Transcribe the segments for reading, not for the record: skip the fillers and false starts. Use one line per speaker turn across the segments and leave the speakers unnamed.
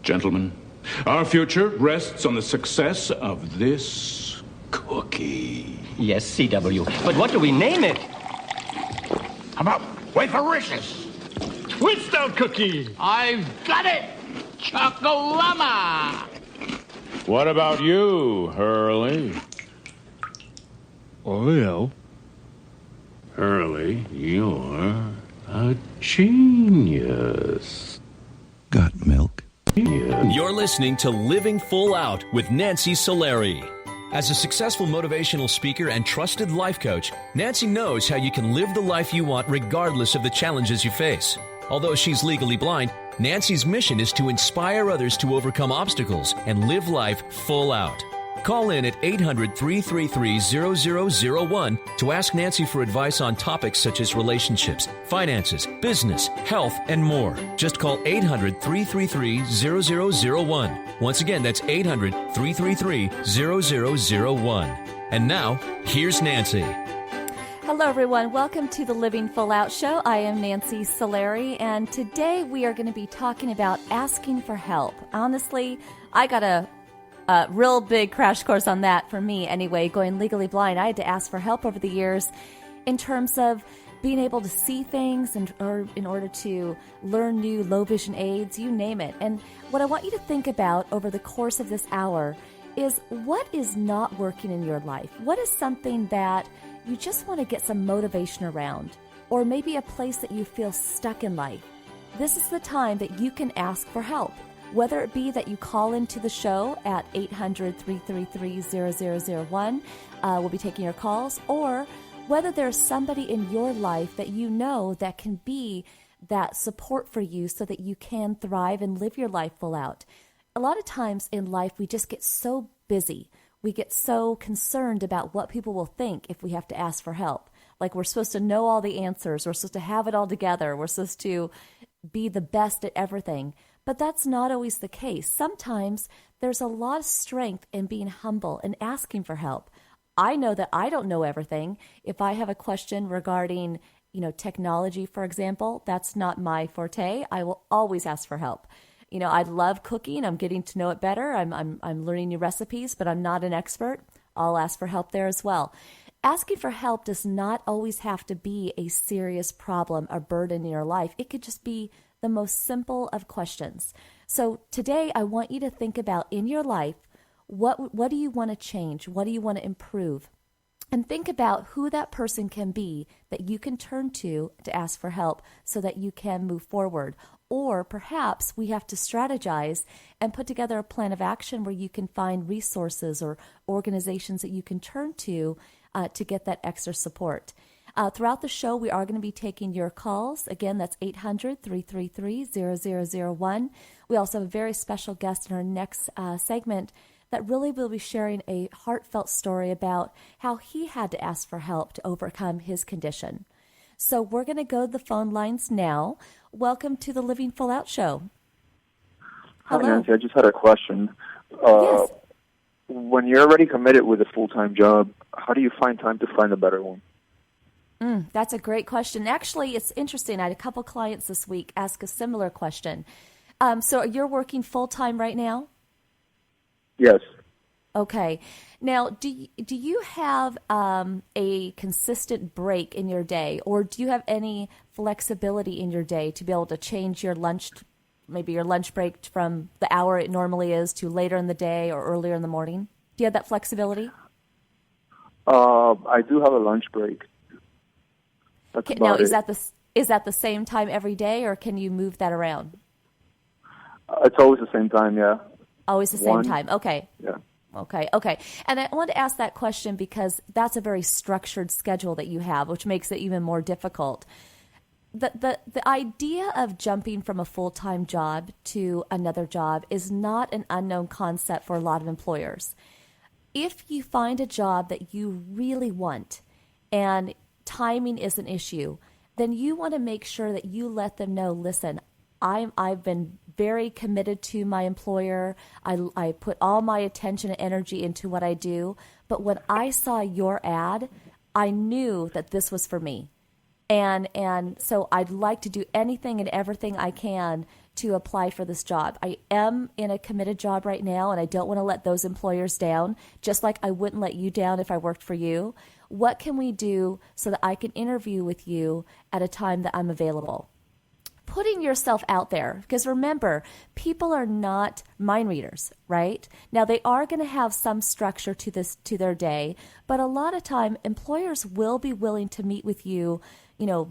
Gentlemen, our future rests on the success of this cookie.
Yes, CW. But what do we name it?
How about Wafericious?
Twist out cookie.
I've got it! Chocolama!
What about you, Hurley?
Oreo.
Hurley, you're a genius.
Got milk?
You're listening to Living Full Out with Nancy Solari. As a successful motivational speaker and trusted life coach, Nancy knows how you can live the life you want regardless of the challenges you face. Although she's legally blind, Nancy's mission is to inspire others to overcome obstacles and live life full out. Call in at 800-333-0001 to ask Nancy for advice on topics such as relationships, finances, business, health, and more. Just call 800-333-0001. Once again, that's 800-333-0001. And now, here's Nancy.
Hello, everyone. Welcome to the Living Full Out Show. I am Nancy Solari, and today we are going to be talking about asking for help. Honestly, I got a real big crash course on that for me anyway, going legally blind. I had to ask for help over the years in terms of being able to see things or in order to learn new low vision aids, you name it. And what I want you to think about over the course of this hour is what is not working in your life? What is something that you just want to get some motivation around, or maybe a place that you feel stuck in life? This is the time that you can ask for help. Whether it be that you call into the show at 800-333-0001, we'll be taking your calls, or whether there's somebody in your life that you know that can be that support for you so that you can thrive and live your life full out. A lot of times in life, we just get so busy. We get so concerned about what people will think if we have to ask for help. Like we're supposed to know all the answers. We're supposed to have it all together. We're supposed to be the best at everything. But that's not always the case. Sometimes there's a lot of strength in being humble and asking for help. I know that I don't know everything. If I have a question regarding, technology, for example, that's not my forte. I will always ask for help. I love cooking. I'm getting to know it better. I'm learning new recipes, but I'm not an expert. I'll ask for help there as well. Asking for help does not always have to be a serious problem, a burden in your life. It could just be the most simple of questions. So today I want you to think about in your life, what do you want to change? What do you want to improve? And think about who that person can be that you can turn to ask for help so that you can move forward. Or perhaps we have to strategize and put together a plan of action where you can find resources or organizations that you can turn to get that extra support. Throughout the show, we are going to be taking your calls. Again, that's 800-333-0001. We also have a very special guest in our next segment that really will be sharing a heartfelt story about how he had to ask for help to overcome his condition. So we're going to go to the phone lines now. Welcome to the Living Full Out Show.
Hi,
Hello.
Nancy. I just had a question.
Yes.
When you're already committed with a full-time job, how do you find time to find a better one?
That's a great question. Actually, it's interesting. I had a couple clients this week ask a similar question. So you're working full-time right now?
Yes.
Okay. Now, do you have a consistent break in your day, or do you have any flexibility in your day to be able to change your lunch, maybe your lunch break from the hour it normally is to later in the day or earlier in the morning? Do you have that flexibility?
I do have a lunch break. That's
Now,
about
is
it.
that the same time every day, or can you move that around?
It's always the same time, yeah.
Always the same time. Okay.
Yeah.
Okay. And I want to ask that question because that's a very structured schedule that you have, which makes it even more difficult. The idea of jumping from a full-time job to another job is not an unknown concept for a lot of employers. If you find a job that you really want and timing is an issue, then you want to make sure that you let them know, listen, I've been very committed to my employer. I put all my attention and energy into what I do. But when I saw your ad, I knew that this was for me. And so I'd like to do anything and everything I can to apply for this job. I am in a committed job right now, and I don't want to let those employers down, just like I wouldn't let you down if I worked for you. What can we do so that I can interview with you at a time that I'm available? Putting yourself out there, because remember, people are not mind readers, right? Now, they are going to have some structure to their day, but a lot of time employers will be willing to meet with you,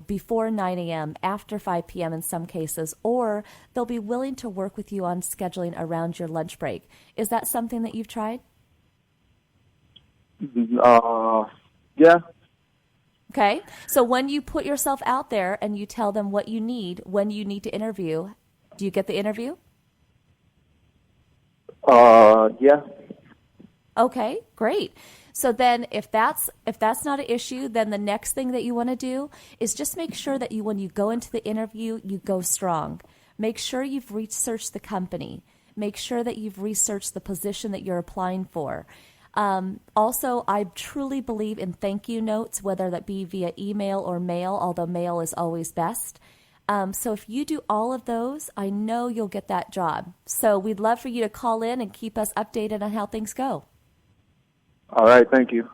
before 9 a.m., after 5 p.m. in some cases, or they'll be willing to work with you on scheduling around your lunch break. Is that something that you've tried?
Yeah.
Okay. So when you put yourself out there and you tell them what you need when you need to interview, do you get the interview?
Yeah.
Okay, great. So then if that's not an issue, then the next thing that you want to do is just make sure that when you go into the interview, you go strong. Make sure you've researched the company. Make sure that you've researched the position that you're applying for. Also, I truly believe in thank you notes, whether that be via email or mail, although mail is always best. So if you do all of those, I know you'll get that job. So we'd love for you to call in and keep us updated on how things go.
All right. Thank you.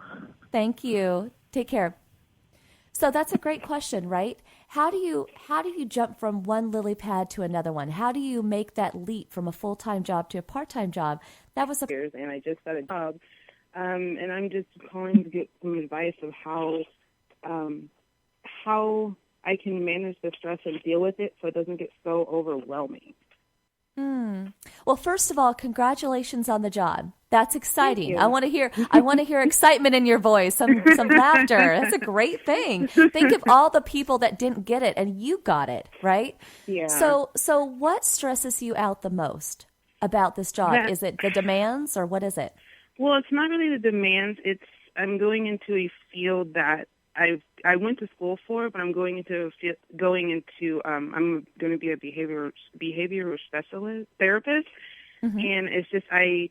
Thank you. Take care. So that's a great question, right? How do you jump from one lily pad to another one? How do you make that leap from a full-time job to a part-time job? That was
and I just got a job. And I'm just calling to get some advice of how I can manage the stress and deal with it so it doesn't get so overwhelming.
Well, first of all, congratulations on the job. That's exciting. I want to hear excitement in your voice, some laughter. That's a great thing. Think of all the people that didn't get it and you got it, right?
Yeah.
So what stresses you out the most about this job? Is it the demands or what is it?
Well, it's not really the demands. I'm going into a field that I went to school for, but I'm going into I'm going to be a behavioral specialist therapist, and it's just I'm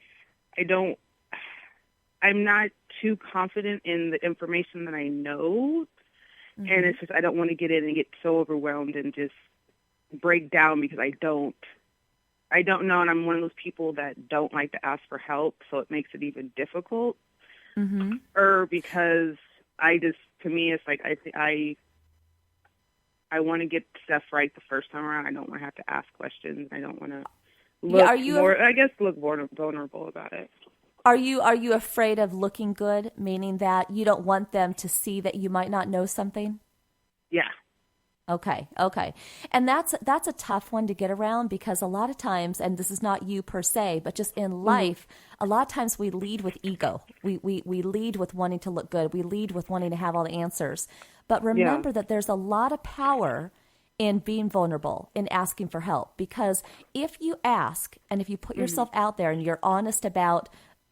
not too confident in the information that I know, and it's just I don't want to get in and get so overwhelmed and just break down because I don't know, and I'm one of those people that don't like to ask for help, so it makes it even difficult. Or because to me, it's like I want to get stuff right the first time around. I don't want to have to ask questions. I don't want to look vulnerable about it.
Are you afraid of looking good, meaning that you don't want them to see that you might not know something?
Yeah.
Okay. And that's a tough one to get around because a lot of times, and this is not you per se, but just in life, a lot of times we lead with ego. We lead with wanting to look good. We lead with wanting to have all the answers. But remember that there's a lot of power in being vulnerable, in asking for help. Because if you ask and if you put yourself out there and you're honest about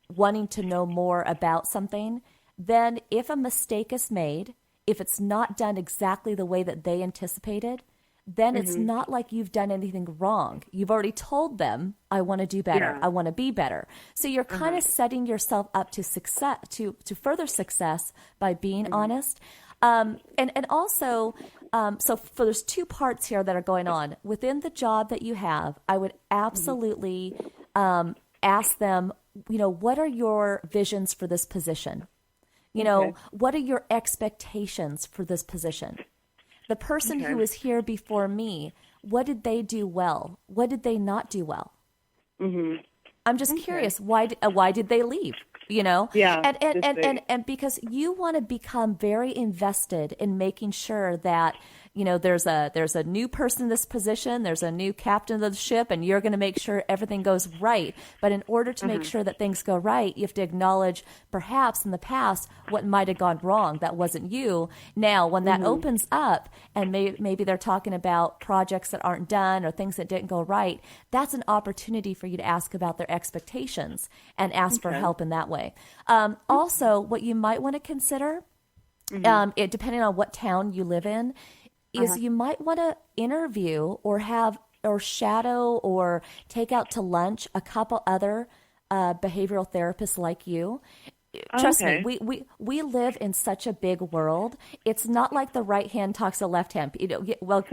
wanting to know more about something, then if a mistake is made, if it's not done exactly the way that they anticipated, then it's not like you've done anything wrong. You've already told them, I want to do better.
Yeah.
I want to be better. So you're kind of setting yourself up to success, to further success by being honest. And also, so there's two parts here that are going on. Within the job that you have, I would absolutely ask them, what are your visions for this position? What are your expectations for this position? The person who was here before me, what did they do well? What did they not do well? I'm just curious, why did they leave?
Yeah.
And because you want to become very invested in making sure that there's a new person in this position, there's a new captain of the ship, and you're going to make sure everything goes right. But in order to make sure that things go right, you have to acknowledge perhaps in the past what might have gone wrong. That wasn't you. Now, when that opens up and maybe they're talking about projects that aren't done or things that didn't go right, that's an opportunity for you to ask about their expectations and ask for help in that way. Also, what you might want to consider, depending on what town you live in, is you might want to interview or shadow or take out to lunch a couple other behavioral therapists like you. trust me, we live in such a big world. It's not like the right hand talks to the left hand. Well,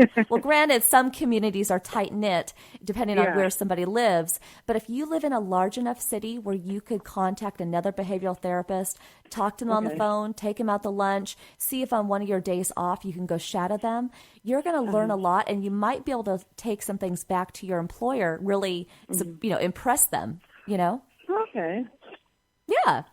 granted, some communities are tight knit depending on where somebody lives. But if you live in a large enough city where you could contact another behavioral therapist, talk to them on the phone, take them out to lunch, see if on one of your days off you can go shadow them, you're going to learn a lot, and you might be able to take some things back to your employer, really, impress them.
Okay.
Yeah.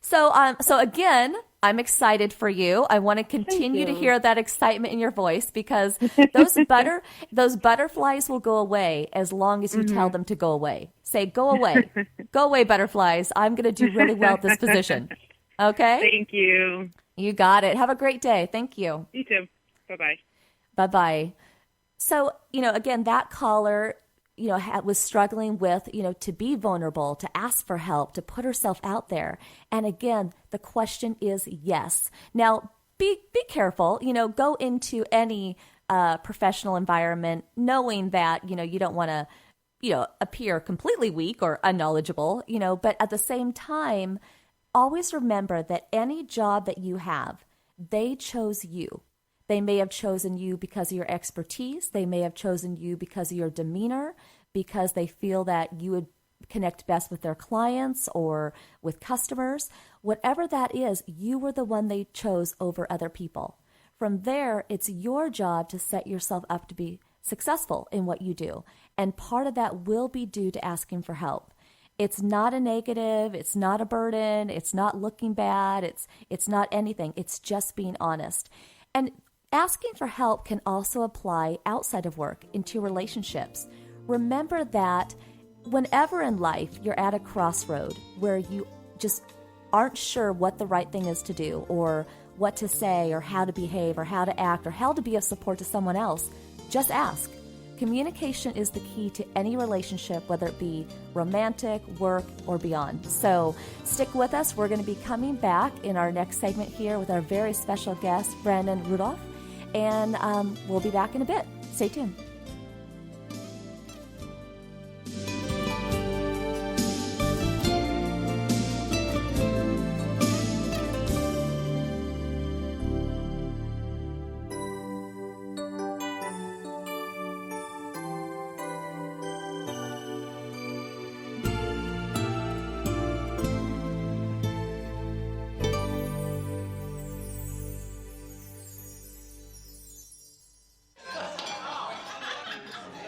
So again, I'm excited for you. I want to continue to hear that excitement in your voice, because those butterflies will go away as long as you tell them to go away. Say, go away. Go away, butterflies. I'm going to do really well at this position. Okay?
Thank you.
You got it. Have a great day. Thank you.
You too. Bye-bye.
Bye-bye. So, again, that caller, was struggling with, to be vulnerable, to ask for help, to put herself out there. And again, the question is yes. Now, be careful, go into any professional environment knowing that, you don't want to, appear completely weak or unknowledgeable, but at the same time, always remember that any job that you have, they chose you. They may have chosen you because of your expertise. They may have chosen you because of your demeanor, because they feel that you would connect best with their clients or with customers. Whatever that is, you were the one they chose over other people. From there, it's your job to set yourself up to be successful in what you do. And part of that will be due to asking for help. It's not a negative. It's not a burden. It's not looking bad. It's not anything. It's just being honest. And asking for help can also apply outside of work into relationships. Remember that whenever in life you're at a crossroad where you just aren't sure what the right thing is to do, or what to say, or how to behave, or how to act, or how to be of support to someone else, just ask. Communication is the key to any relationship, whether it be romantic, work, or beyond. So stick with us. We're going to be coming back in our next segment here with our very special guest, Brandon Rudolph. And we'll be back in a bit. Stay tuned.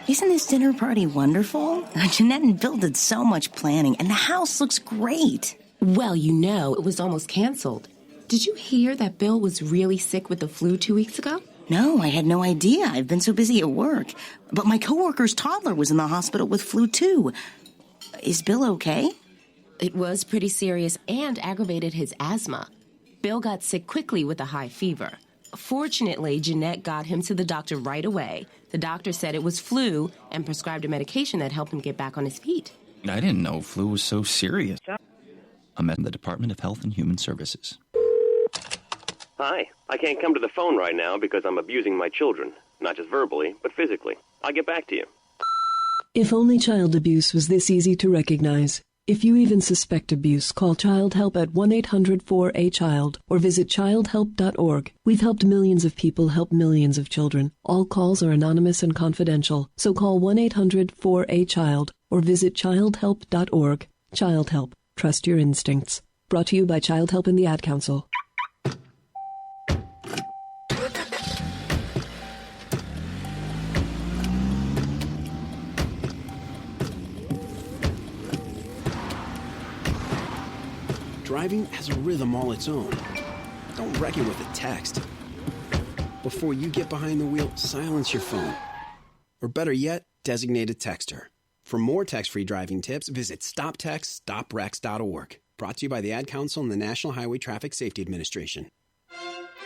Isn't this dinner party wonderful? Jeanette and Bill did so much planning, and the house looks great.
Well, it was almost canceled. Did you hear that Bill was really sick with the flu 2 weeks ago?
No, I had no idea. I've been so busy at work. But my coworker's toddler was in the hospital with flu, too. Is Bill okay?
It was pretty serious and aggravated his asthma. Bill got sick quickly with a high fever. Fortunately, Jeanette got him to the doctor right away. The doctor said it was flu and prescribed a medication that helped him get back on his feet.
I didn't know flu was so serious. I'm at the Department of Health and Human Services.
Hi. I can't come to the phone right now because I'm abusing my children. Not just verbally, but physically. I'll get back to you.
If only child abuse was this easy to recognize. If you even suspect abuse, call Child Help at 1-800-4A-CHILD or visit childhelp.org. We've helped millions of people help millions of children. All calls are anonymous and confidential, so call 1-800-4A-CHILD or visit childhelp.org. Child Help. Trust your instincts. Brought to you by Child Help and the Ad Council.
Driving has a rhythm all its own. Don't wreck it with a text. Before you get behind the wheel, silence your phone. Or better yet, designate a texter. For more text-free driving tips, visit stoptextstoprex.org. Brought to you by the Ad Council and the National Highway Traffic Safety Administration.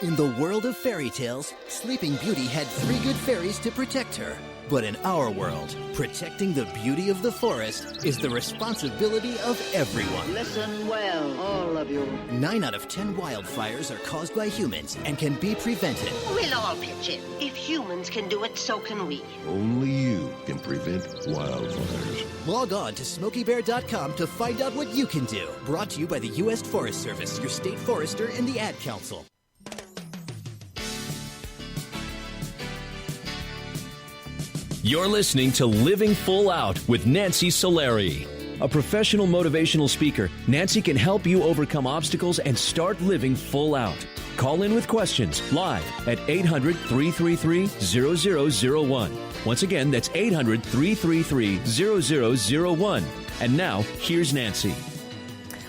In the world of fairy tales, Sleeping Beauty had 3 good fairies to protect her. But in our world, protecting the beauty of the forest is the responsibility of everyone.
Listen well, all of you.
9 out of 10 wildfires are caused by humans and can be prevented.
We'll all pitch in. If humans can do it, so can we.
Only you can prevent wildfires.
Log on to SmokeyBear.com to find out what you can do. Brought to you by the U.S. Forest Service, your state forester, and the Ad Council.
You're listening to Living Full Out with Nancy Solari. A professional motivational speaker, Nancy can help you overcome obstacles and start living full out. Call in with questions live at 800-333-0001. Once again, that's 800-333-0001. And now, here's Nancy.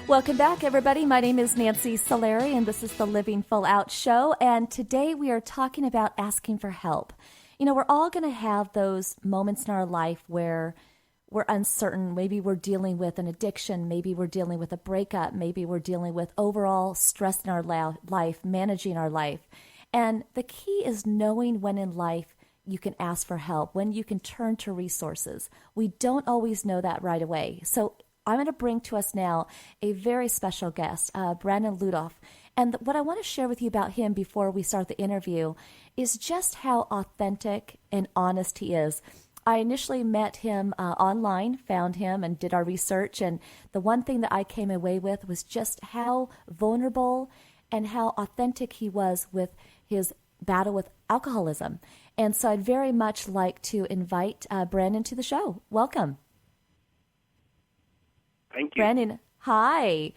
Welcome back, everybody. My name is Nancy Solari, and this is the Living Full Out show. And today we are talking about asking for help. You know, we're all going to have those moments in our life where we're uncertain. Maybe we're dealing with an addiction. Maybe we're dealing with a breakup. Maybe we're dealing with overall stress in our life, managing our life. And the key is knowing when in life you can ask for help, when you can turn to resources. We don't always know that right away. So I'm going to bring to us now a very special guest, Brandon Ludoff. And what I want to share with you about him before we start the interview is just how authentic and honest he is. I initially met him online, found him, and did our research. And the one thing that I came away with was just how vulnerable and how authentic he was with his battle with alcoholism. And so I'd very much like to invite Brandon to the show. Welcome.
Thank you.
Brandon, hi.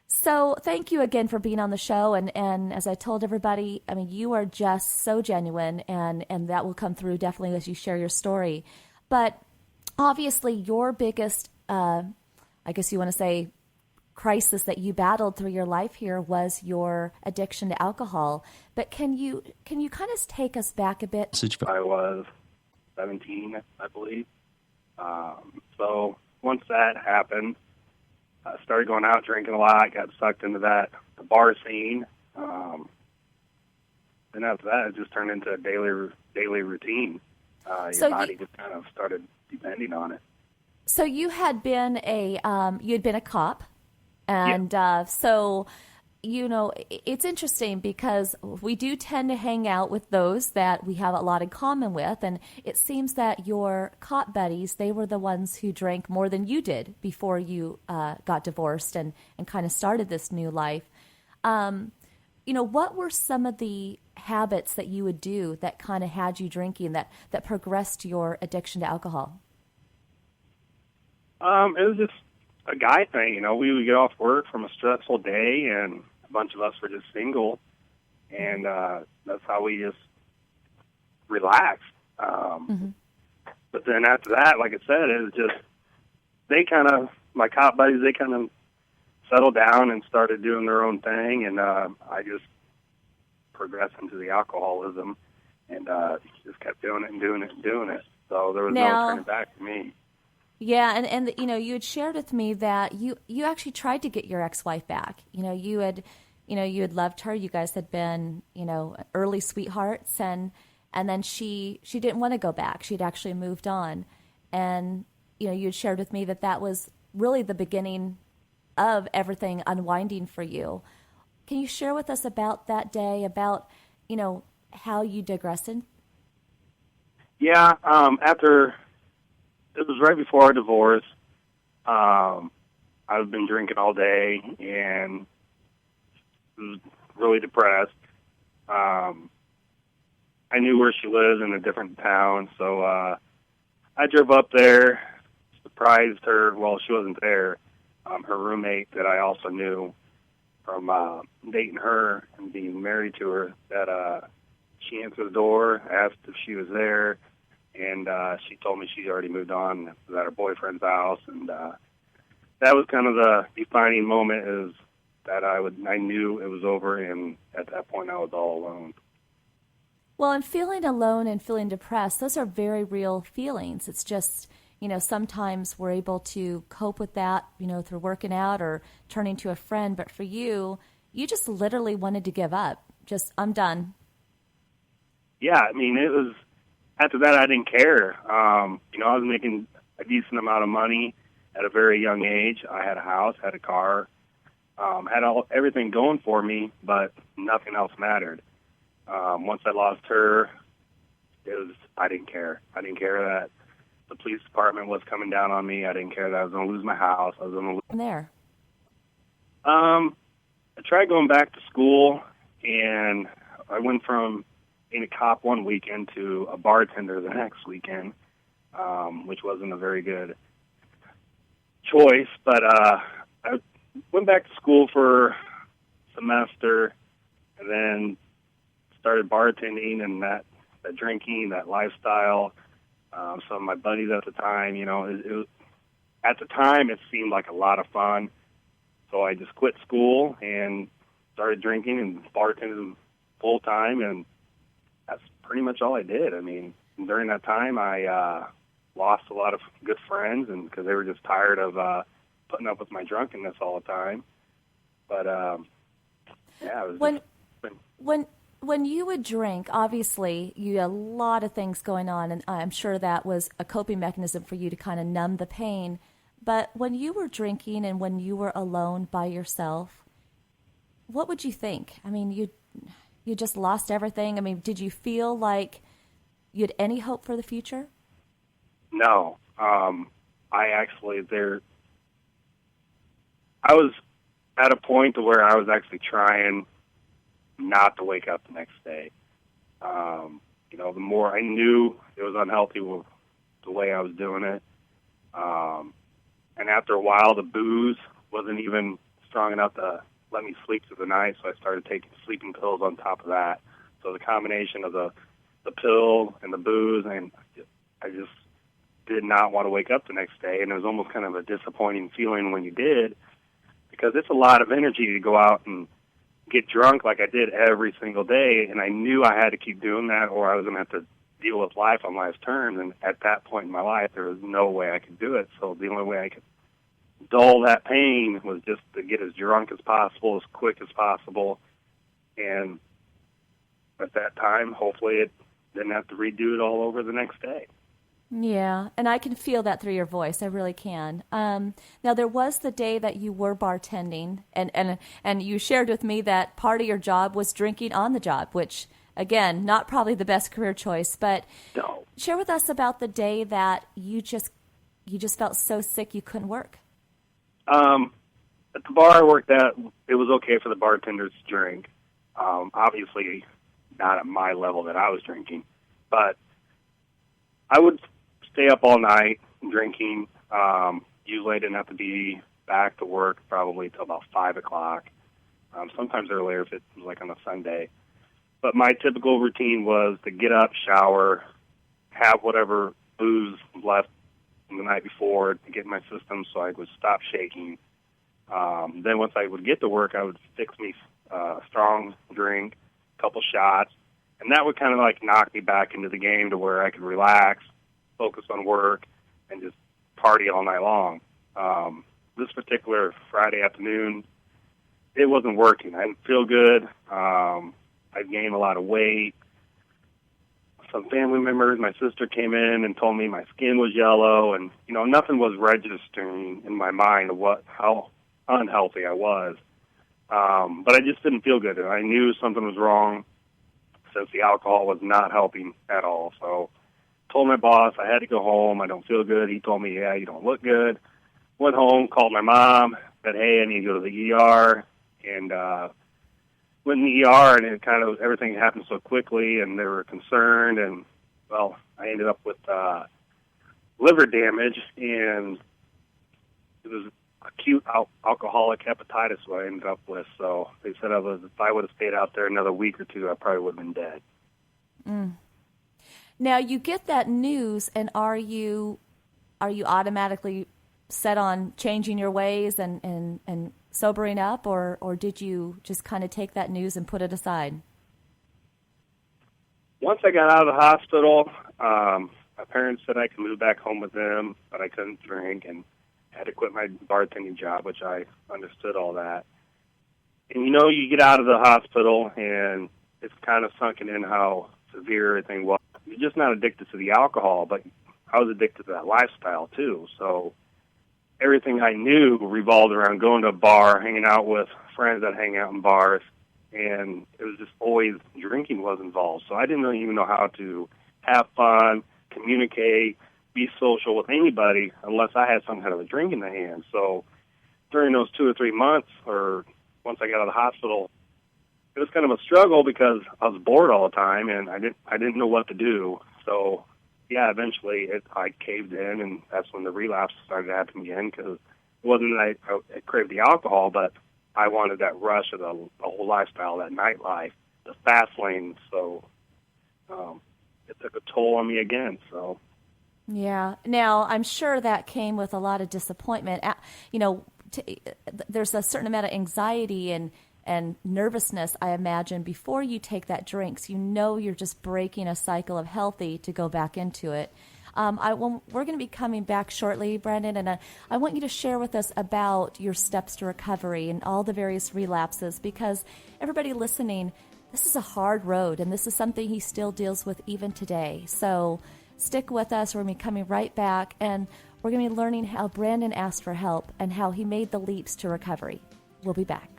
So thank you again for being on the show. And as I told everybody, I mean, you are just so genuine, and that will come through definitely as you share your story. But obviously your biggest, I guess you want to say, crisis that you battled through your life here was your addiction to alcohol. But can you kind of take us back a bit?
I was 17, I believe. So once that happened, I started going out drinking a lot, got sucked into the bar scene. And after that, it just turned into a daily routine. Your body just kind of started depending on it.
So you had been a cop, and
yeah.
So you know, it's interesting because we do tend to hang out with those that we have a lot in common with. And it seems that your cop buddies, they were the ones who drank more than you did before you got divorced and kind of started this new life. You know, what were some of the habits that you would do that kind of had you drinking, that progressed your addiction to alcohol?
It was just a guy thing. You know, we would get off work from a stressful day, and a bunch of us were just single, and that's how we just relaxed. But then after that, like I said, it was just, my cop buddies, they kind of settled down and started doing their own thing, and I just progressed into the alcoholism, and just kept doing it and doing it and doing it. So there was no turning back for me.
Yeah, and you know, you had shared with me that you actually tried to get your ex-wife back. You know, you had loved her. You guys had been, you know, early sweethearts, and then she didn't want to go back. She'd actually moved on, and you know, you had shared with me that was really the beginning of everything unwinding for you. Can you share with us about that day, about, you know, how you digressed?
Yeah, it was right before our divorce. I've been drinking all day and was really depressed. I knew where she lives in a different town, so I drove up there, surprised her. Well, she wasn't there. Her roommate that I also knew from dating her and being married to her, that she answered the door, asked if she was there, and she told me she'd already moved on, was at her boyfriend's house, and that was kind of the defining moment, is that I knew it was over, and at that point I was all alone.
Well, and feeling alone and feeling depressed, those are very real feelings. It's just, you know, sometimes we're able to cope with that, you know, through working out or turning to a friend, but for you, you just literally wanted to give up. I'm done.
Yeah, I mean, it was, after that I didn't care. I was making a decent amount of money at a very young age. I had a house, had a car, had everything going for me, but nothing else mattered. Once I lost her, I didn't care. I didn't care that the police department was coming down on me. I didn't care that I was going to lose my house. I was going to lose.
There.
I tried going back to school, and I went from being a cop one weekend to a bartender the next weekend, which wasn't a very good choice. But I went back to school for a semester, and then started bartending and that drinking, that lifestyle. Some of my buddies at the time, at the time it seemed like a lot of fun. So I just quit school and started drinking and bartending full time, and that's pretty much all I did. I mean, during that time I lost a lot of good friends, and because they were just tired of putting up with my drunkenness all the time. But yeah, it was
when you would drink, obviously you had a lot of things going on, and I'm sure that was a coping mechanism for you to kind of numb the pain. But when you were drinking and when you were alone by yourself, what would you think? I mean, you just lost everything. I mean, did you feel like you had any hope for the future?
No. I was at a point to where I was actually trying not to wake up the next day. The more I knew it was unhealthy with the way I was doing it. And after a while, the booze wasn't even strong enough to let me sleep through the night, so I started taking sleeping pills on top of that. So the combination of the pill and the booze, and I just did not want to wake up the next day, and it was almost kind of a disappointing feeling when you did, because it's a lot of energy to go out and get drunk like I did every single day, and I knew I had to keep doing that or I was going to have to deal with life on life's terms, and at that point in my life, there was no way I could do it. So the only way I could dull that pain was just to get as drunk as possible, as quick as possible, and at that time, hopefully it didn't have to redo it all over the next day.
Yeah, and I can feel that through your voice. I really can. Now, there was the day that you were bartending, and you shared with me that part of your job was drinking on the job, which, again, not probably the best career choice. But
no.
Share with us about the day that you just felt so sick you couldn't work.
At the bar I worked at, it was okay for the bartenders to drink. Obviously, not at my level that I was drinking, but I would stay up all night drinking. Usually I didn't have to be back to work probably till about 5 o'clock, sometimes earlier if it was like on a Sunday. But my typical routine was to get up, shower, have whatever booze left from the night before to get in my system so I would stop shaking. Then once I would get to work, I would fix me a strong drink, a couple shots, and that would kind of like knock me back into the game to where I could relax, focus on work, and just party all night long. This particular Friday afternoon, it wasn't working. I didn't feel good. I gained a lot of weight. Some family members, my sister came in and told me my skin was yellow, and nothing was registering in my mind of how unhealthy I was. But I just didn't feel good, and I knew something was wrong since the alcohol was not helping at all. So I told my boss I had to go home. I don't feel good. He told me, yeah, you don't look good. Went home, called my mom, said, hey, I need to go to the ER, and went in the ER, and it kind of everything happened so quickly, and they were concerned, and, well, I ended up with liver damage, and it was acute alcoholic hepatitis what I ended up with. So they said if I would have stayed out there another week or two, I probably would have been dead.
Now, you get that news, and are you automatically set on changing your ways and sobering up, or did you just kind of take that news and put it aside?
Once I got out of the hospital, my parents said I could move back home with them, but I couldn't drink and had to quit my bartending job, which I understood all that. And, you know, you get out of the hospital, and it's kind of sunken in how severe everything was. You're just not addicted to the alcohol, but I was addicted to that lifestyle, too. So everything I knew revolved around going to a bar, hanging out with friends that hang out in bars, and it was just always drinking was involved. So I didn't really even know how to have fun, communicate, be social with anybody unless I had some kind of a drink in the hand. So during those 2 or 3 months, or once I got out of the hospital, it was kind of a struggle because I was bored all the time and I didn't know what to do. So yeah, eventually I caved in, and that's when the relapse started to happen again, because it wasn't that I craved the alcohol, but I wanted that rush of the whole lifestyle, that nightlife, the fast lane. So it took a toll on me again. So
yeah. Now, I'm sure that came with a lot of disappointment. You know, there's a certain amount of anxiety and nervousness, I imagine, before you take that drink. So you know you're just breaking a cycle of healthy to go back into it. We're going to be coming back shortly, Brandon, and I want you to share with us about your steps to recovery and all the various relapses, because everybody listening, this is a hard road, and this is something he still deals with even today. So stick with us. We're going to be coming right back, and we're going to be learning how Brandon asked for help and how he made the leaps to recovery. We'll be back.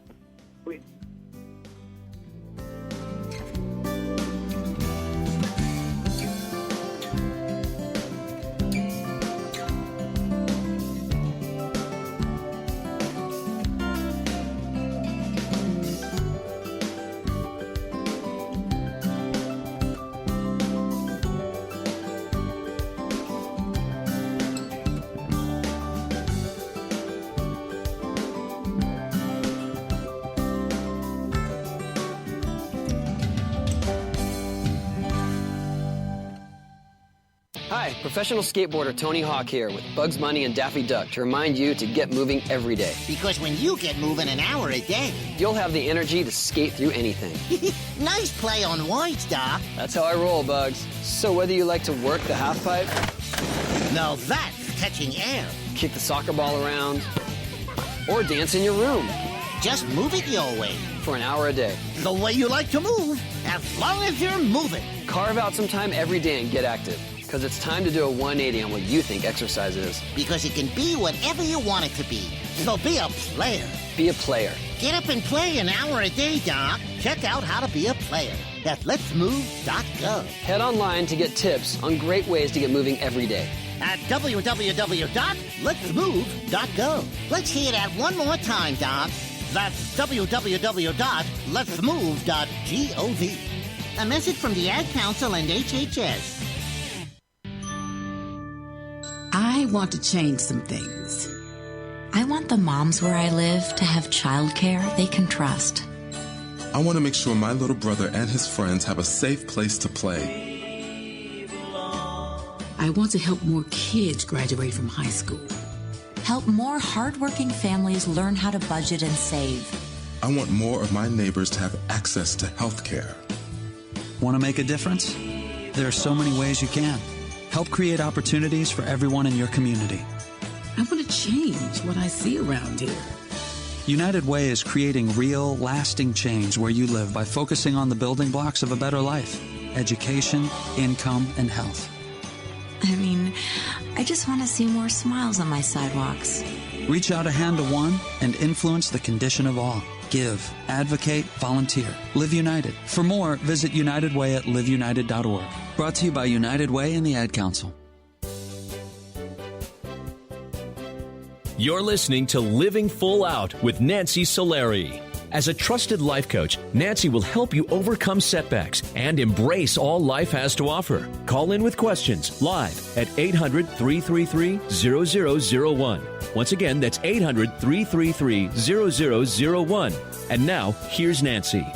Hi, professional skateboarder Tony Hawk here with Bugs Bunny and Daffy Duck to remind you to get moving every day.
Because when you get moving an hour a day,
you'll have the energy to skate through anything.
Nice play on words, Doc.
That's how I roll, Bugs. So whether you like to work the half pipe,
now that's catching air,
kick the soccer ball around, or dance in your room,
just move it your way.
For an hour a day.
The way you like to move, as long as you're moving.
Carve out some time every day and get active. Because it's time to do a 180 on what you think exercise is.
Because it can be whatever you want it to be. So be a player.
Be a player.
Get up and play an hour a day, Doc. Check out how to be a player at letsmove.gov.
Head online to get tips on great ways to get moving every day.
At www.letsmove.gov. Let's hear that one more time, Doc. That's www.letsmove.gov. A message from the Ad Council and HHS.
I want to change some things. I want the moms where I live to have childcare they can trust.
I want to make sure my little brother and his friends have a safe place to play.
I want to help more kids graduate from high school.
Help more hardworking families learn how to budget and save.
I want more of my neighbors to have access to health care.
Want to make a difference? There are so many ways you can. Help create opportunities for everyone in your community.
I want to change what I see around here.
United Way is creating real, lasting change where you live by focusing on the building blocks of a better life: education, income, and health.
I mean, I just want to see more smiles on my sidewalks.
Reach out a hand to one and influence the condition of all. Give, advocate, volunteer. Live United. For more, visit United Way at liveunited.org. Brought to you by United Way and the Ad Council.
You're listening to Living Full Out with Nancy Solari. As a trusted life coach, Nancy will help you overcome setbacks and embrace all life has to offer. Call in with questions live at 800-333-0001. Once again, that's 800-333-0001. And now, here's Nancy.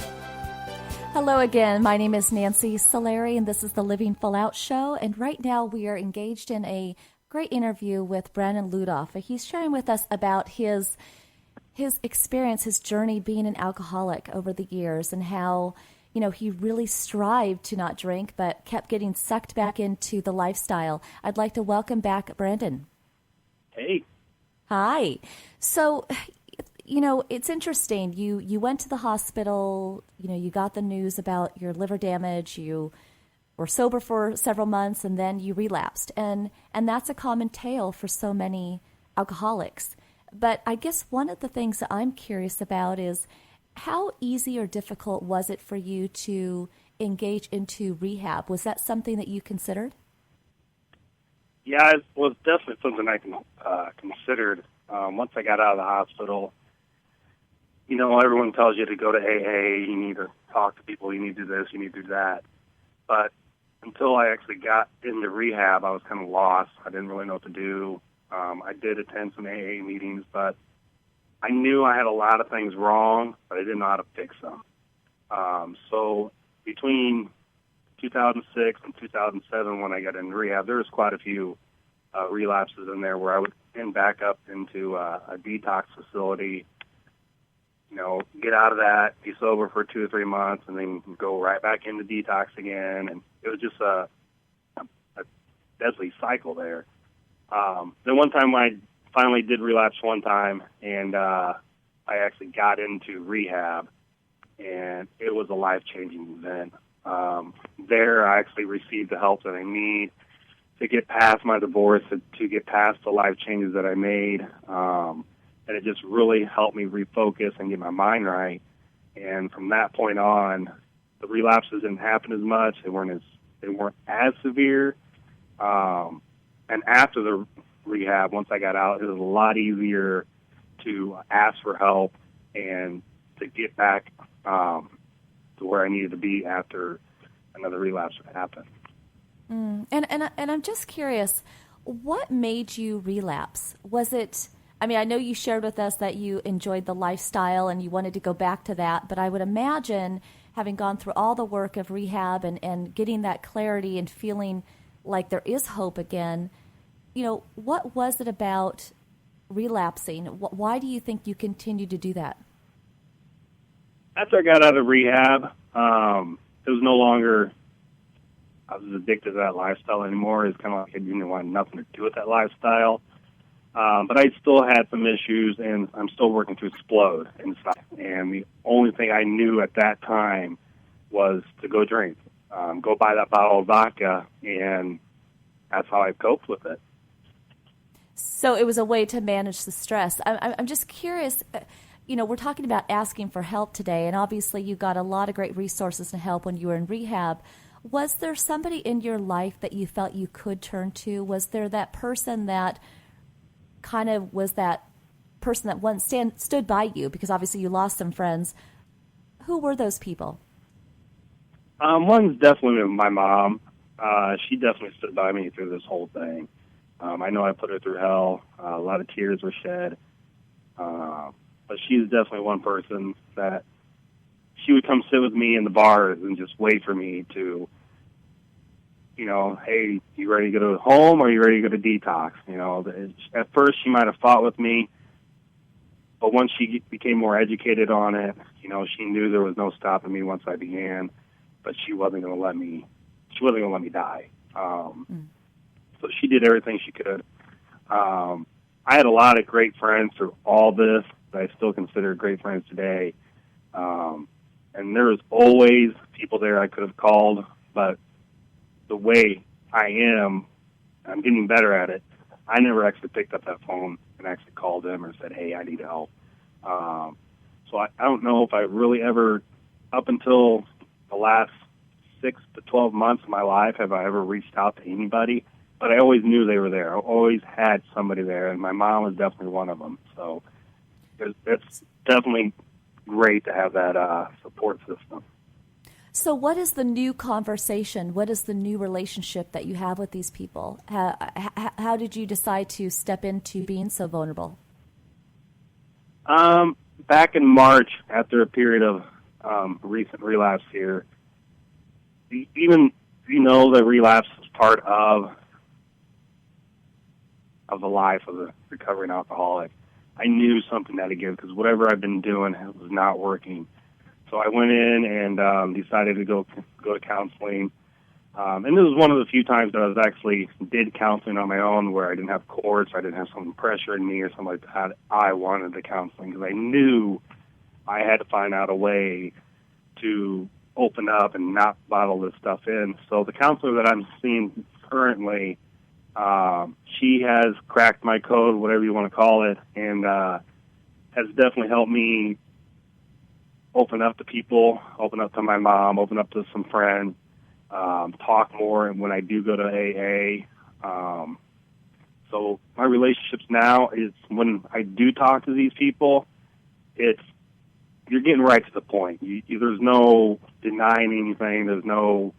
Hello again. My name is Nancy Solari, and this is the Living Full Out Show. And right now, we are engaged in a great interview with Brandon Ludoff. He's sharing with us about his experience, his journey being an alcoholic over the years, and how, you know, he really strived to not drink, but kept getting sucked back into the lifestyle. I'd like to welcome back Brandon.
Hey.
Hi. So, it's interesting. You went to the hospital, you got the news about your liver damage, you were sober for several months, and then you relapsed. And that's a common tale for so many alcoholics. But I guess one of the things that I'm curious about is how easy or difficult was it for you to engage into rehab? Was that something that you considered?
Yeah, it was definitely something I considered. Once I got out of the hospital, everyone tells you to go to AA, you need to talk to people, you need to do this, you need to do that. But until I actually got into rehab, I was kind of lost. I didn't really know what to do. I did attend some AA meetings, but I knew I had a lot of things wrong, but I didn't know how to fix them. So between 2006 and 2007, when I got into rehab, there was quite a few relapses in there where I would end back up into a detox facility, get out of that, be sober for 2 or 3 months, and then go right back into detox again. And it was just a deadly cycle there. Then one time I finally did relapse one time, and I actually got into rehab, and it was a life-changing event. There I actually received the help that I need to get past my divorce, to get past the life changes that I made. And it just really helped me refocus and get my mind right. And from that point on, the relapses didn't happen as much. They weren't as severe. And after the rehab, once I got out, it was a lot easier to ask for help and to get back to where I needed to be after another relapse would happen.
And I'm just curious, what made you relapse? Was it, I know you shared with us that you enjoyed the lifestyle and you wanted to go back to that, but I would imagine having gone through all the work of rehab and getting that clarity and feeling like there is hope again, what was it about relapsing? Why do you think you continued to do that?
After I got out of rehab, it was no longer, I was addicted to that lifestyle anymore. It's kind of like I didn't want nothing to do with that lifestyle. But I still had some issues, and I'm still working to explode inside. And the only thing I knew at that time was to go drink, go buy that bottle of vodka, and that's how I coped with it.
So it was a way to manage the stress. I'm just curious, we're talking about asking for help today, and obviously you got a lot of great resources and help when you were in rehab. Was there somebody in your life that you felt you could turn to? Was there that person that kind of was that person that once stood by you, because obviously you lost some friends? Who were those people?
One's definitely my mom. She definitely stood by me through this whole thing. I know I put her through hell. A lot of tears were shed. But she's definitely one person that she would come sit with me in the bars and just wait for me to, hey, you ready to go home or are you ready to go to detox? At first she might have fought with me, but once she became more educated on it, she knew there was no stopping me once I began, but she wasn't going to let me die. So she did everything she could. I had a lot of great friends through all this that I still consider great friends today. And there was always people there I could have called, but the way I'm getting better at it. I never actually picked up that phone and actually called them or said, hey, I need help. So I don't know if I really ever, up until the last 6 to 12 months of my life, have I ever reached out to anybody. But I always knew they were there. I always had somebody there, and my mom was definitely one of them. So it's definitely great to have that support system.
So what is the new conversation? What is the new relationship that you have with these people? How did you decide to step into being so vulnerable?
Back in March, after a period of recent relapse here, even the relapse is part of the life of a recovering alcoholic, I knew something had to give because whatever I've been doing was not working. So I went in and decided to go to counseling. And this was one of the few times that I was actually did counseling on my own, where I didn't have courts, I didn't have someone pressuring me or something like that. I wanted the counseling because I knew I had to find out a way to open up and not bottle this stuff in. So the counselor that I'm seeing currently, she has cracked my code, whatever you want to call it, and has definitely helped me open up to people, open up to my mom, open up to some friends, talk more when I do go to AA. So my relationships now is when I do talk to these people, you're getting right to the point. There's no denying anything. There's no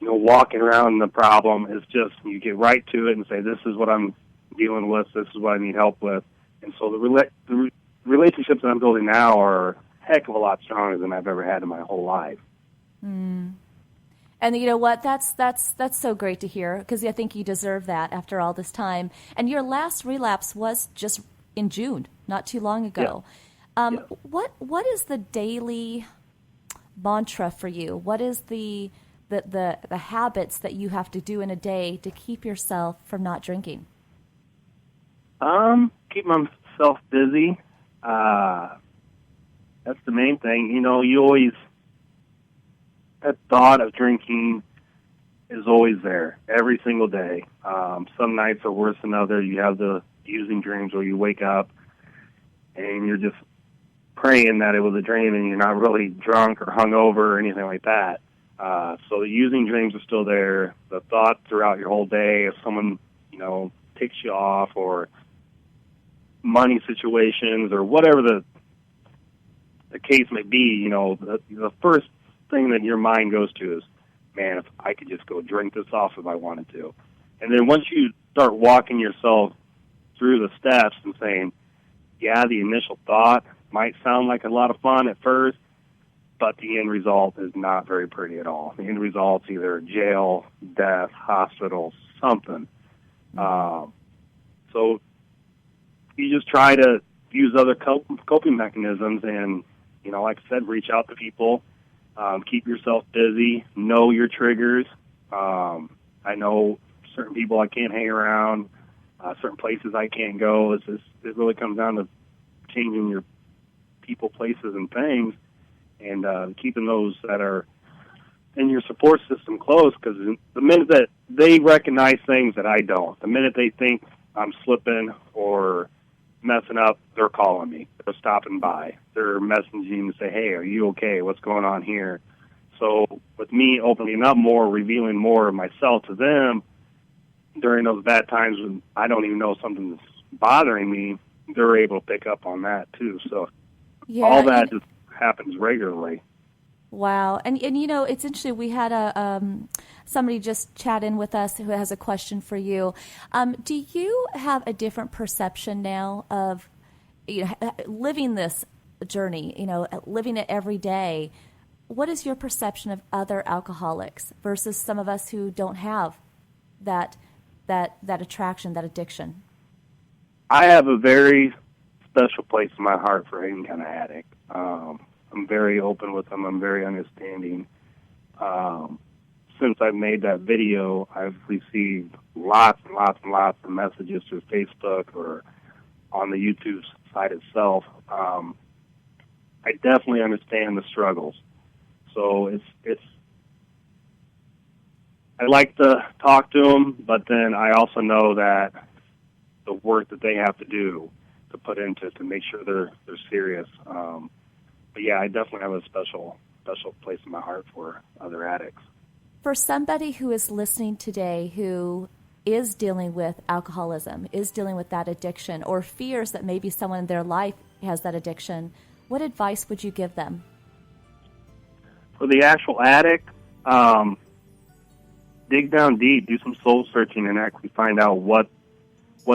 walking around the problem. It's just you get right to it and say, this is what I'm dealing with. This is what I need help with. And so the relationships that I'm building now are a heck of a lot stronger than I've ever had in my whole life.
Mm. And you know what? That's so great to hear, because I think you deserve that after all this time. And your last relapse was just in June, not too long ago. Yeah. What is the daily mantra for you? What is the habits that you have to do in a day to keep yourself from not drinking?
Keep myself busy. That's the main thing. You always, that thought of drinking is always there every single day. Some nights are worse than others. You have the using dreams where you wake up and you're just praying that it was a dream and you're not really drunk or hungover or anything like that. So the using dreams are still there. The thought throughout your whole day, if someone, ticks you off, or money situations, or whatever the case may be, the first thing that your mind goes to is, man, if I could just go drink this off if I wanted to. And then once you start walking yourself through the steps and saying, yeah, the initial thought might sound like a lot of fun at first, but the end result is not very pretty at all. The end result's either jail, death, hospital, something. So you just try to use other coping mechanisms and, like I said, reach out to people, keep yourself busy, know your triggers. I know certain people I can't hang around, certain places I can't go. It really comes down to changing your people, places, and things, and keeping those that are in your support system close, because the minute that they recognize things that I don't, the minute they think I'm slipping or messing up, they're calling me. They're stopping by. They're messaging to say, hey, are you okay? What's going on here? So with me opening up more, revealing more of myself to them during those bad times when I don't even know something's bothering me, they're able to pick up on that too. So all that just happens regularly.
Wow. And it's interesting. We had somebody just chat in with us who has a question for you. Do you have a different perception now of living this journey, living it every day? What is your perception of other alcoholics versus some of us who don't have that attraction, that addiction?
I have a very special place in my heart for any kind of addict. I'm very open with them. I'm very understanding. Since I've made that video, I've received lots and lots and lots of messages through Facebook or on the YouTube site itself. I definitely understand the struggles. So I like to talk to them, but then I also know that the work that they have to do to put into it to make sure they're serious. But yeah, I definitely have a special place in my heart for other addicts.
For somebody who is listening today who is dealing with alcoholism, is dealing with that addiction, or fears that maybe someone in their life has that addiction, what advice would you give them?
For the actual addict, dig down deep, do some soul searching, and actually find out what's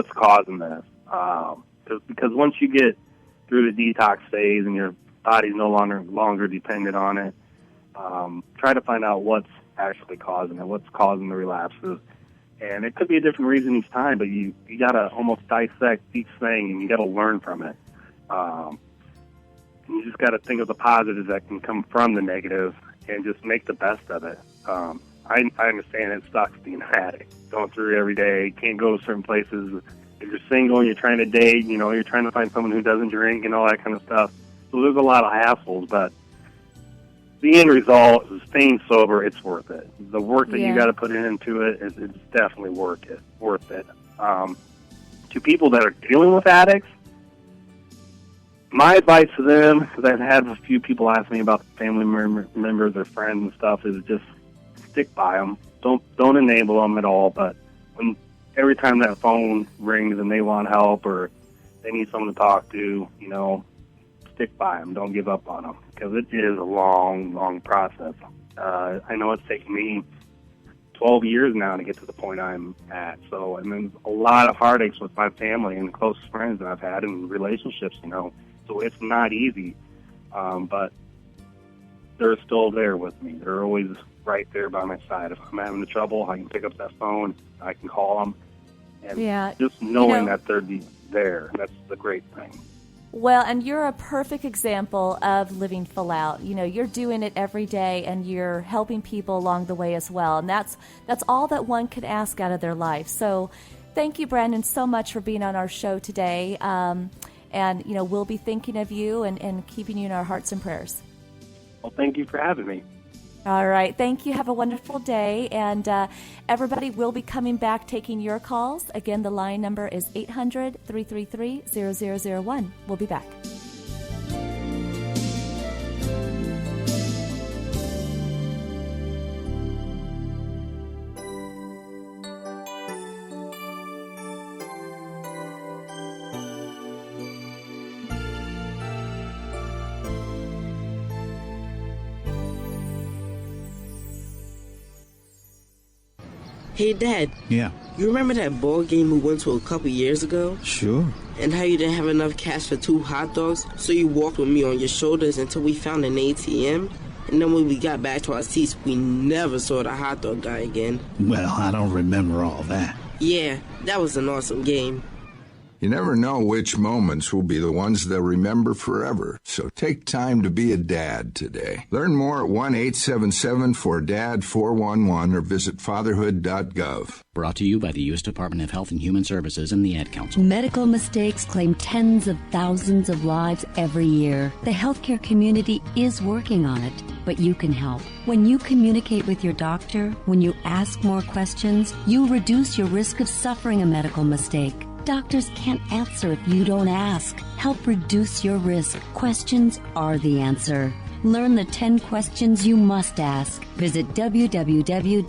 causing this. Because once you get through the detox phase and your body's no longer dependent on it, try to find out what's actually causing it, what's causing the relapses. And it could be a different reason each time, but you got to almost dissect each thing, and you got to learn from it. And you just got to think of the positives that can come from the negative and just make the best of it. I understand it sucks being an addict, going through it every day, can't go to certain places. If you're single and you're trying to date, you're trying to find someone who doesn't drink and all that kind of stuff. So there's a lot of hassles, but the end result is staying sober. It's worth it. The work that you got to put into it it's definitely worth it. To people that are dealing with addicts, my advice to them, because I've had a few people ask me about family members or friends and stuff, is just stick by them. Don't enable them at all. But every time that phone rings and they want help or they need someone to talk to, stick by them. Don't give up on them, because it is a long, long process. I know it's taken me 12 years now to get to the point I'm at. So, and then a lot of heartaches with my family and close friends that I've had in relationships, So it's not easy, but they're still there with me. They're always right there by my side. If I'm having trouble, I can pick up that phone, I can call them, and just knowing that they're there, that's the great thing.
Well, and you're a perfect example of living full out. You're doing it every day, and you're helping people along the way as well. And that's all that one could ask out of their life. So thank you, Brandon, so much for being on our show today. And, we'll be thinking of you and keeping you in our hearts and prayers.
Well, thank you for having me.
All right. Thank you. Have a wonderful day. And everybody will be coming back taking your calls. Again, the line number is 800-333-0001. We'll be back.
Hey, Dad.
Yeah.
You remember that ball game we went to a couple years ago?
Sure.
And how you didn't have enough cash for 2 hot dogs, so you walked with me on your shoulders until we found an ATM? And then when we got back to our seats, we never saw the hot dog guy again.
Well, I don't remember all that.
Yeah, that was an awesome game.
You never know which moments will be the ones they'll remember forever, so take time to be a dad today. Learn more at 1-877-4DAD-411 or visit fatherhood.gov.
Brought to you by the U.S. Department of Health and Human Services and the Ad Council.
Medical mistakes claim tens of thousands of lives every year. The healthcare community is working on it, but you can help. When you communicate with your doctor, when you ask more questions, you reduce your risk of suffering a medical mistake. Doctors can't answer if you don't ask. Help reduce your risk. Questions are the answer. Learn the 10 questions you must ask. Visit www.ahrq.gov.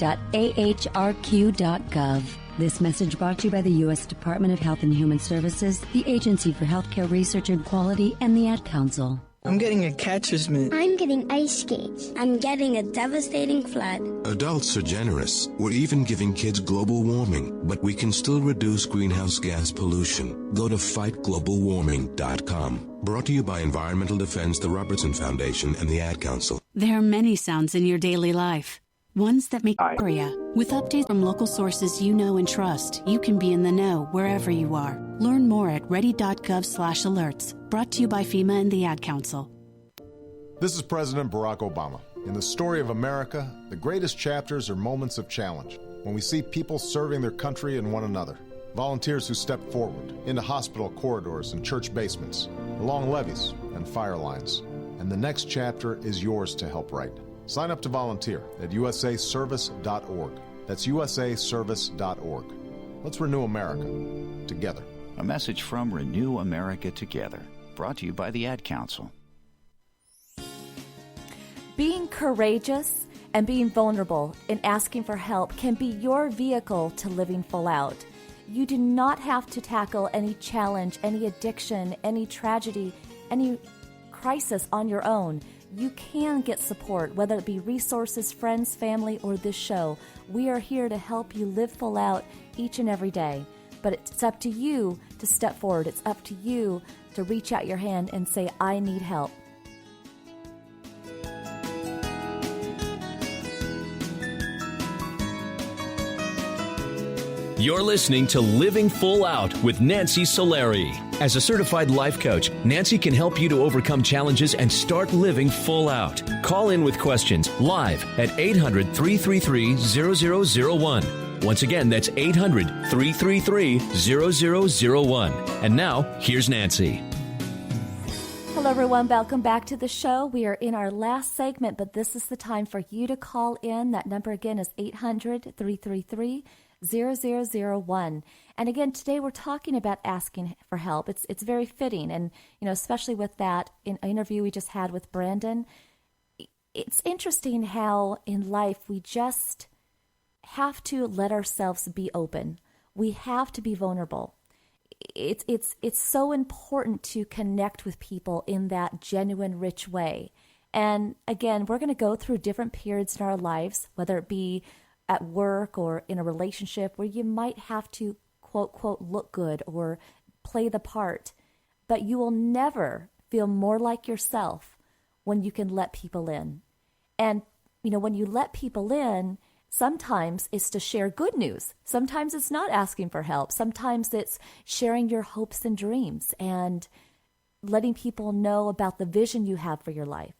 This message brought to you by the U.S. Department of Health and Human Services, the Agency for Healthcare Research and Quality, and the Ad Council.
I'm getting a catcher's mitt.
I'm getting ice skates. I'm getting a devastating flood.
Adults are generous. We're even giving kids global warming, but we can still reduce greenhouse gas pollution. Go to fightglobalwarming.com. Brought to you by Environmental Defense, the Robertson Foundation, and the Ad Council.
There are many sounds in your daily life. Ones that make area. With updates from local sources you know and trust, you can be in the know wherever you are. Learn more at ready.gov/alerts. Brought to you by FEMA and the Ad Council.
This is President Barack Obama. In the story of America, the greatest chapters are moments of challenge, when we see people serving their country and one another. Volunteers who step forward into hospital corridors and church basements, along levees and fire lines. And the next chapter is yours to help write. Sign up to volunteer at usaservice.org. That's usaservice.org. Let's renew America together.
A message from Renew America Together, brought to you by the Ad Council.
Being courageous and being vulnerable in asking for help can be your vehicle to living full out. You do not have to tackle any challenge, any addiction, any tragedy, any crisis on your own. You can get support, whether it be resources, friends, family, or this show. We are here to help you live full out each and every day. But it's up to you to step forward. It's up to you to reach out your hand and say, I need help.
You're listening to Living Full Out with Nancy Solari. As a certified life coach, Nancy can help you to overcome challenges and start living full out. Call in with questions live at 800-333-0001. Once again, that's 800-333-0001. And now, here's Nancy.
Hello, everyone. Welcome back to the show. We are in our last segment, but this is the time for you to call in. That number again is 800-333-0001. And again, today we're talking about asking for help. It's very fitting, and especially with that interview we just had with Brandon. It's interesting how in life we just have to let ourselves be open. We have to be vulnerable. It's so important to connect with people in that genuine, rich way. And again, we're going to go through different periods in our lives, whether it be at work or in a relationship, where you might have to quote, quote, look good or play the part. But you will never feel more like yourself when you can let people in. And, when you let people in, sometimes it's to share good news. Sometimes it's not asking for help. Sometimes it's sharing your hopes and dreams and letting people know about the vision you have for your life.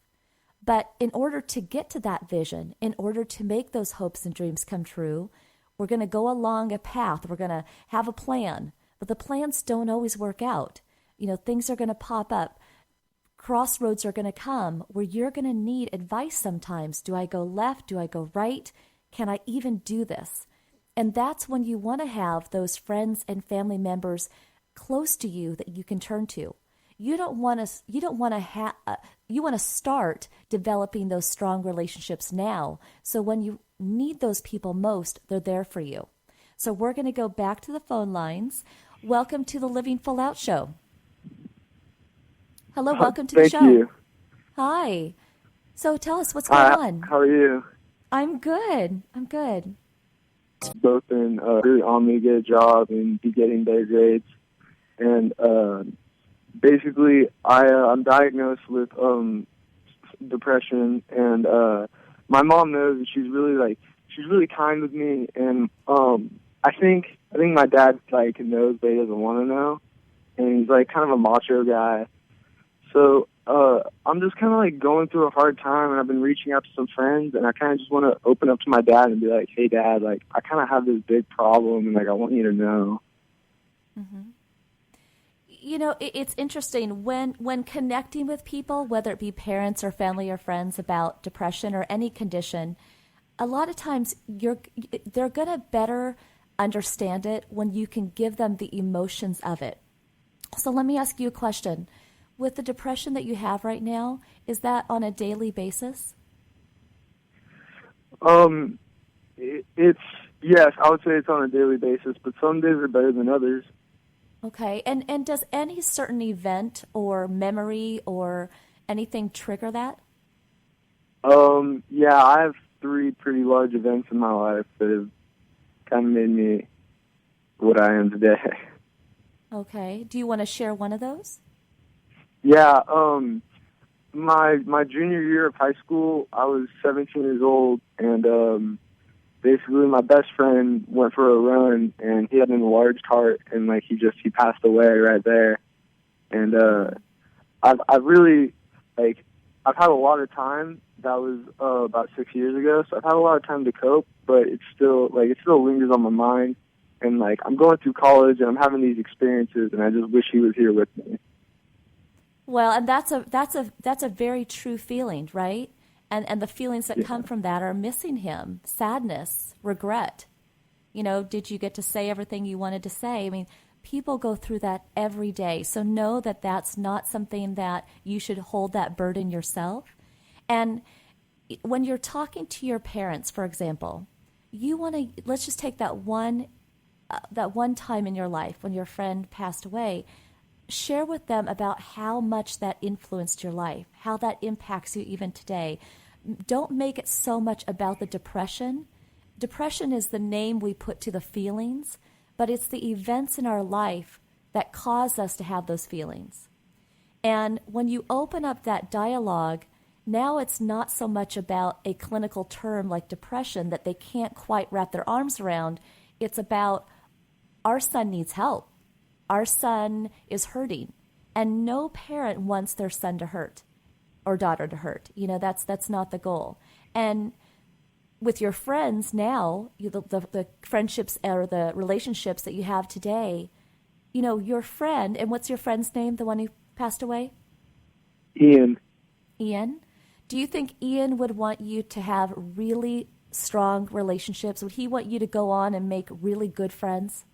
But in order to get to that vision, in order to make those hopes and dreams come true, we're going to go along a path. We're going to have a plan. But the plans don't always work out. Things are going to pop up. Crossroads are going to come where you're going to need advice sometimes. Do I go left? Do I go right? Can I even do this? And that's when you want to have those friends and family members close to you that you can turn to. You want to start developing those strong relationships now. So when you need those people most, they're there for you. So we're going to go back to the phone lines. Welcome to the Living Full Out Show. Hello, welcome to the show.
Thank you.
Hi. So tell us what's going on.
How are you?
I'm good.
Both been really on me to get a job and be getting better grades. And basically, I'm diagnosed with depression, and my mom knows that she's really kind with me. And I think my dad knows, but he doesn't want to know. And he's kind of a macho guy. So I'm just kind of going through a hard time, and I've been reaching out to some friends, and I kind of just want to open up to my dad and be like, hey, Dad, I kind of have this big problem, and I want you to know.
Mm-hmm. It's interesting when connecting with people, whether it be parents or family or friends, about depression or any condition, a lot of times they're going to better understand it when you can give them the emotions of it. So let me ask you a question. With the depression that you have right now, is that on a daily basis?
Yes, I would say it's on a daily basis, but some days are better than others.
Okay, and does any certain event or memory or anything trigger that?
Yeah, I have 3 pretty large events in my life that have kind of made me what I am today.
Okay, do you want to share one of those?
Yeah, my junior year of high school, I was 17 years old, and basically my best friend went for a run, and he had an enlarged heart, and he passed away right there. And I've really I've had a lot of time. That was about 6 years ago, so I've had a lot of time to cope, but it still lingers on my mind. And I'm going through college, and I'm having these experiences, and I just wish he was here with me.
Well, and that's a very true feeling, right? And the feelings that come from that are missing him, sadness, regret. Did you get to say everything you wanted to say? I mean, people go through that every day. So know that that's not something that you should hold that burden yourself. And when you're talking to your parents, for example, let's just take that one time in your life when your friend passed away. Share with them about how much that influenced your life, how that impacts you even today. Don't make it so much about the depression. Depression is the name we put to the feelings, but it's the events in our life that cause us to have those feelings. And when you open up that dialogue, now it's not so much about a clinical term like depression that they can't quite wrap their arms around. It's about our son needs help. our son is hurting, and no parent wants their son to hurt or daughter to hurt. That's not the goal. And with your friends now, the friendships or the relationships that you have today, your friend, and what's your friend's name, the one who passed away?
Ian.
Ian? Do you think Ian would want you to have really strong relationships? Would he want you to go on and make really good friends?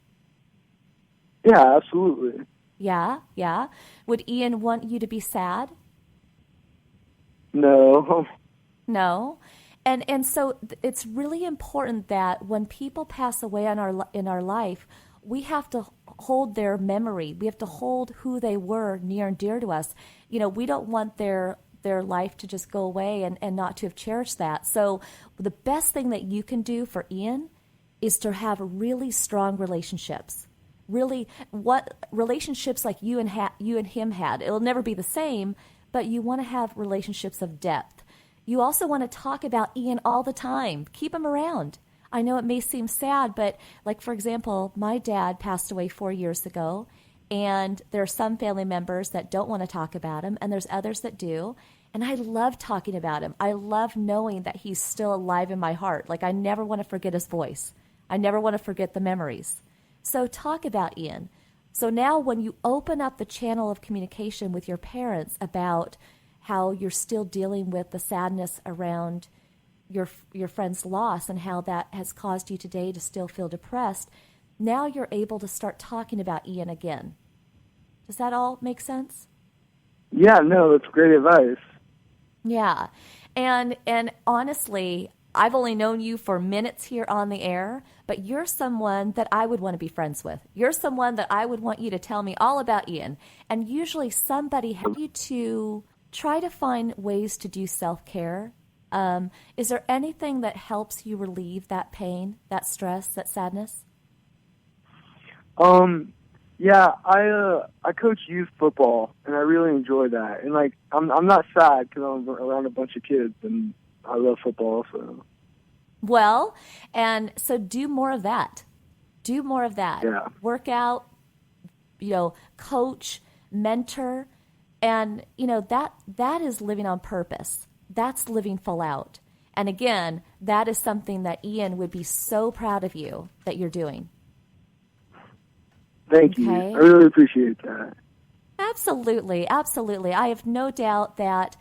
Yeah, absolutely.
Yeah. Would Ian want you to be sad?
No.
No. And so it's really important that when people pass away in our life, we have to hold their memory. We have to hold who they were near and dear to us. We don't want their life to just go away and not to have cherished that. So the best thing that you can do for Ian is to have really strong relationships. Really, what relationships like you and him had. It'll never be the same, but you want to have relationships of depth. You also want to talk about Ian all the time. Keep him around. I know it may seem sad, but like, for example, my dad passed away 4 years ago, and there are some family members that don't want to talk about him, and there's others that do. And I love talking about him. I love knowing that he's still alive in my heart. Like, I never want to forget his voice. I never want to forget the memories. So talk about Ian. So now when you open up the channel of communication with your parents about how you're still dealing with the sadness around your friend's loss and how that has caused you today to still feel depressed, now you're able to start talking about Ian again. Does that all make sense?
Yeah, no, that's great advice.
Yeah. And honestly, I've only known you for minutes here on the air, but you're someone that I would want to be friends with. You're someone that I would want you to tell me all about Ian. And usually somebody helps you to try to find ways to do self-care. Is there anything that helps you relieve that pain, that stress, that sadness?
Yeah, I coach youth football, and I really enjoy that. And like, I'm not sad because I'm around a bunch of kids, and I love football. So,
well, and so do more of that. Do more of that.
Yeah.
Work out. Coach, mentor, and that is living on purpose. That's living full out. And again, that is something that Ian would be so proud of you that you're doing.
Thank you. I really appreciate that.
Absolutely. Absolutely. I have no doubt that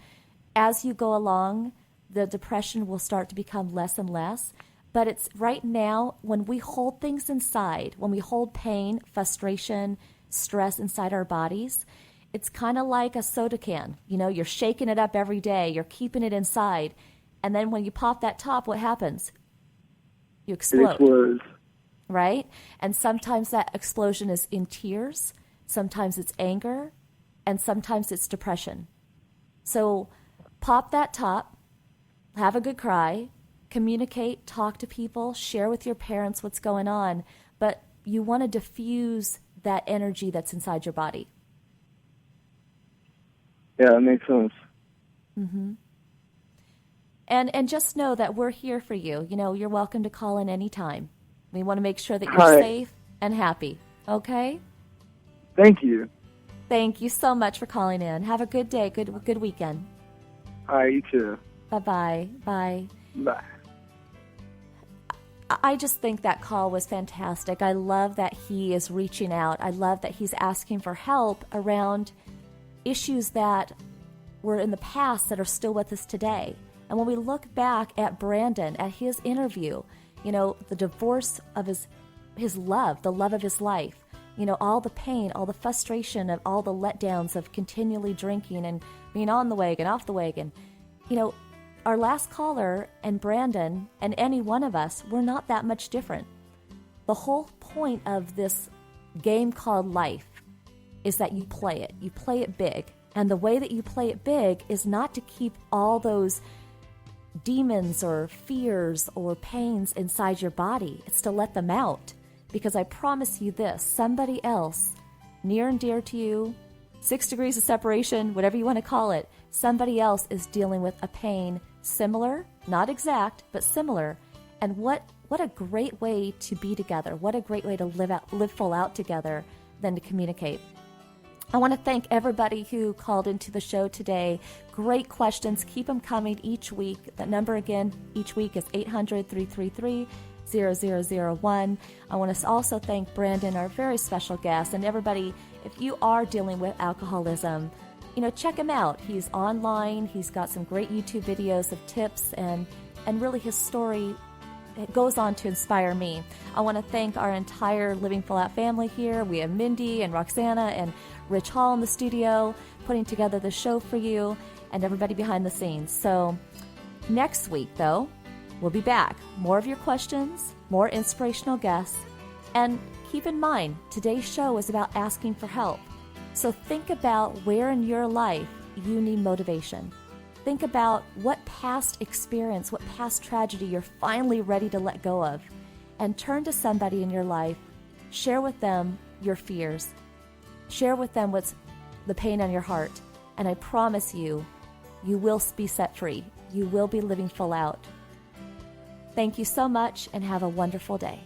as you go along, the depression will start to become less and less. But it's right now, when we hold things inside, when we hold pain, frustration, stress inside our bodies, it's kind of like a soda can. You're shaking it up every day. You're keeping it inside. And then when you pop that top, what happens? You explode.
It explodes.
Right? And sometimes that explosion is in tears. Sometimes it's anger. And sometimes it's depression. So pop that top. Have a good cry. Communicate. Talk to people. Share with your parents what's going on. But you want to diffuse that energy that's inside your body.
Yeah, that makes sense.
Mm-hmm. And just know that we're here for you. You're welcome to call in anytime. We want to make sure that you're safe and happy. Okay?
Thank you.
Thank you so much for calling in. Have a good day. Good weekend.
All right, you too.
Bye-bye. Bye.
Bye.
I just think that call was fantastic. I love that he is reaching out. I love that he's asking for help around issues that were in the past that are still with us today. And when we look back at Brandon, at his interview, the divorce of his love, the love of his life, all the pain, all the frustration, and all the letdowns of continually drinking and being on the wagon, off the wagon. Our last caller and Brandon and any one of us, we're not that much different. The whole point of this game called life is that you play it. You play it big. And the way that you play it big is not to keep all those demons or fears or pains inside your body. It's to let them out. Because I promise you this, somebody else, near and dear to you, 6 degrees of separation, whatever you want to call it, somebody else is dealing with a pain similar, not exact, but similar. And what a great way to be together. What a great way to live full out together than to communicate. I want to thank everybody who called into the show today. Great questions. Keep them coming each week. The number again each week is 800-333-0001. I want to also thank Brandon, our very special guest, and everybody, if you are dealing with alcoholism, check him out. He's online. He's got some great YouTube videos of tips, and really his story, it goes on to inspire me. I want to thank our entire Living Full Out family here. We have Mindy and Roxana and Rich Hall in the studio putting together the show for you, and everybody behind the scenes. So next week, though, we'll be back. More of your questions, more inspirational guests, and keep in mind, today's show is about asking for help. So think about where in your life you need motivation. Think about what past experience, what past tragedy you're finally ready to let go of, and turn to somebody in your life. Share with them your fears. Share with them what's the pain on your heart, and I promise you, you will be set free. You will be living full out. Thank you so much, and have a wonderful day.